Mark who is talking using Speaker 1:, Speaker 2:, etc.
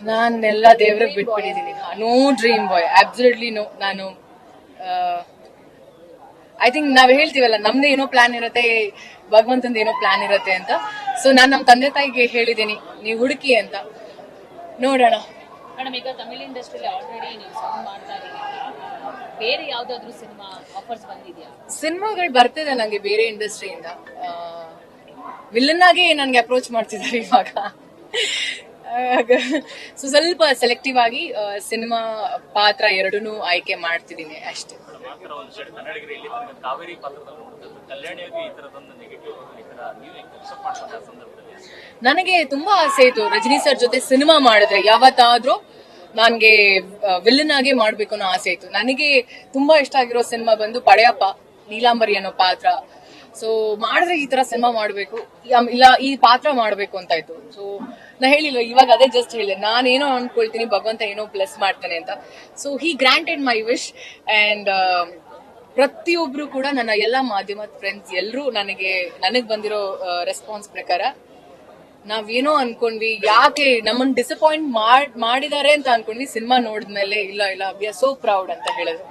Speaker 1: ನಾನೆಲ್ಲ ದೇವ್ರಿಗೆ ಬಿಟ್ಬಿಟ್ಟಿದ್ದೀನಿ. No dream boy, absolutely no. ನಾನು ಐ ಥಿಂಕ್ ನಾವ್ ಹೇಳ್ತೀವಲ್ಲ, ನಮ್ದೇ ಏನೋ ಪ್ಲಾನ್ ಇರುತ್ತೆ, ಭಗವಂತಂದ ಏನೋ ಪ್ಲಾನ್ ಇರುತ್ತೆ ಅಂತ. ಸೊ ನಾನ್ ನಮ್ ತಂದೆ ತಾಯಿಗೆ ಹೇಳಿದ್ದೀನಿ, ನೀವು ಹುಡುಕಿ ಅಂತ, ನೋಡೋಣ.
Speaker 2: ಮೇಡಮ್, ಈಗ ತಮಿಳ್ ಇಂಡಸ್ಟ್ರಿಯಲ್ಲಿ ಆಲ್ರೆಡಿ ನೀವು ಸಾಂಗ್ ಮಾಡ್ತಾ ಇದ್ದೀರಿ, ಬೇರೆ ಯಾವ್ದಾದ್ರು ಸಿನಿಮಾ ಆಫರ್ಸ್ ಬಂದಿದ್ಯಾ?
Speaker 1: ಸಿನಿಮಾಗಳು ಬರ್ತಿದೆ ನಂಗೆ ಬೇರೆ ಇಂಡಸ್ಟ್ರಿಯಿಂದ. ವಿಲನ್ ಆಗಿ ನನ್ಗೆ ಅಪ್ರೋಚ್ ಮಾಡ್ತಿದ್ದಾರೆ ಇವಾಗ. ಸೊ ಸ್ವಲ್ಪ ಸೆಲೆಕ್ಟಿವ್ ಆಗಿ ಸಿನಿಮಾ ಪಾತ್ರ ಎರಡನ್ನೂ ಆಯ್ಕೆ ಮಾಡ್ತಿದ್ದೀನಿ ಅಷ್ಟೇ. ನನಗೆ ತುಂಬಾ ಆಸೆ ಇತ್ತು ರಜನಿ ಸರ್ ಜೊತೆ ಸಿನಿಮಾ ಮಾಡಿದ್ರೆ ಯಾವತ್ತಾದ್ರೂ ನನ್ಗೆ ವಿಲನ್ ಆಗಿ ಮಾಡ್ಬೇಕು ಅನ್ನೋ ಆಸೆ ಇತ್ತು. ನನಗೆ ತುಂಬಾ ಇಷ್ಟ ಆಗಿರೋ ಸಿನಿಮಾ ಬಂದು ಪಡೆಯಪ್ಪ, ನೀಲಾಂಬರಿ ಅನ್ನೋ ಪಾತ್ರ. ಸೊ ಮಾಡಿದ್ರೆ ಈ ತರ ಸಿನಿಮಾ ಮಾಡ್ಬೇಕು, ಇಲ್ಲ ಈ ಪಾತ್ರ ಮಾಡ್ಬೇಕು ಅಂತ ಇತ್ತು. ಸೊ ನಾ ಹೇಳಿಲ್ಲ, ಇವಾಗ ಅದೇ ಜಸ್ಟ್ ಹೇಳಿದೆ, ನಾನೇನೋ ಅನ್ಕೊಳ್ತೀನಿ, ಭಗವಂತ ಏನೋ ಪ್ಲಸ್ ಮಾಡ್ತಾನೆ ಅಂತ. So he granted my wish. And ಪ್ರತಿಯೊಬ್ರು ಕೂಡ, ನನ್ನ ಎಲ್ಲಾ ಮಾಧ್ಯಮದ ಫ್ರೆಂಡ್ಸ್ ಎಲ್ಲರೂ ನನಗ್ ಬಂದಿರೋ ರೆಸ್ಪಾನ್ಸ್ ಪ್ರಕಾರ ನಾವೇನೋ ಅನ್ಕೊಂಡ್ವಿ, ಯಾಕೆ ನಮ್ಮನ್ನ ಡಿಸಪಾಯಿಂಟ್ ಮಾಡಿದ್ದಾರೆ ಅಂತ ಅನ್ಕೊಂಡ್ವಿ, ಸಿನಿಮಾ ನೋಡಿದ್ಮೇಲೆ ಇಲ್ಲ ವಿ ಆರ್ ಸೋ ಪ್ರೌಡ್ ಅಂತ ಹೇಳಿದ್ರು.